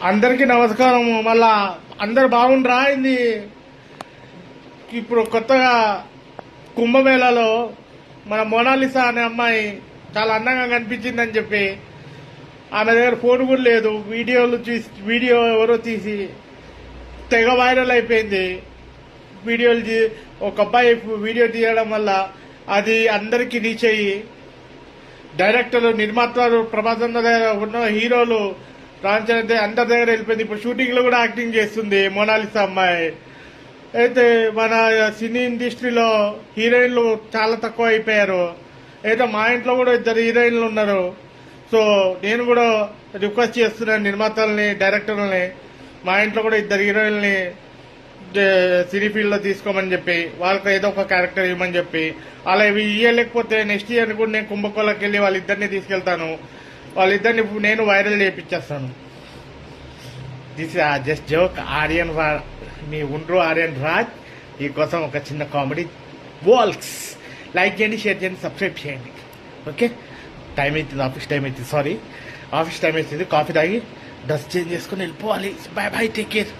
అందరికీ నమస్కారం. మళ్ళా అందరు బాగుండ్రా ఇది. ఇప్పుడు కొత్తగా కుంభమేళాలో మన మోనాలిసా అనే అమ్మాయి చాలా అందంగా కనిపించిందని చెప్పి ఆమె దగ్గర ఫోన్ కూడా లేదు. వీడియో ఎవరో తీసి తెగ వైరల్ అయిపోయింది. ఒక అబ్బాయి వీడియో తీయడం వల్ల అది అందరికీ రీచ్ అయ్యి డైరెక్టర్లు, నిర్మాతలు, ప్రభాస్ దగ్గర ఉన్న హీరోలు రాంచరణ్ అందరి దగ్గర వెళ్ళిపోయింది. ఇప్పుడు షూటింగ్ లో కూడా యాక్టింగ్ చేస్తుంది మోనాలిసా అమ్మాయి. అయితే మన సినీ ఇండస్ట్రీలో హీరోయిన్లు చాలా తక్కువ అయిపోయారు. అయితే మా ఇంట్లో కూడా 2 హీరోయిన్లు ఉన్నారు. సో నేను కూడా రిక్వెస్ట్ చేస్తున్నాను నిర్మాతల్ని, డైరెక్టర్లని, మా ఇంట్లో కూడా 2 హీరోయిన్లని సినీ ఫీల్డ్ లో తీసుకోమని చెప్పి వాళ్ళకి ఏదో ఒక క్యారెక్టర్ ఇవ్వమని చెప్పి, అలా ఇవి ఇయ్యలేకపోతే నెక్స్ట్ ఇయర్ కూడా నేను కుంభకోణంకి వెళ్ళి వాళ్ళిద్దరిని తీసుకెళ్తాను. వాళ్ళిద్దరిని నేను వైరల్ చేయించేస్తాను. This just joke. మీ ఉండ్రు ఆర్యన్ రాజ్ ఈ కోసం ఒక చిన్న కామెడీ వాల్స్. లైక్ చేయండి, షేర్ చేయండి, సబ్స్క్రైబ్ చేయండి. ఓకే, టైం అవుతుంది, ఆఫీస్ టైం అవుతుంది. ఆఫీస్ టైం అవుతుంది. కాఫీ తాగి డ్రెస్ చేంజ్ చేసుకుని వెళ్ళిపోవాలి. Bye bye, take care.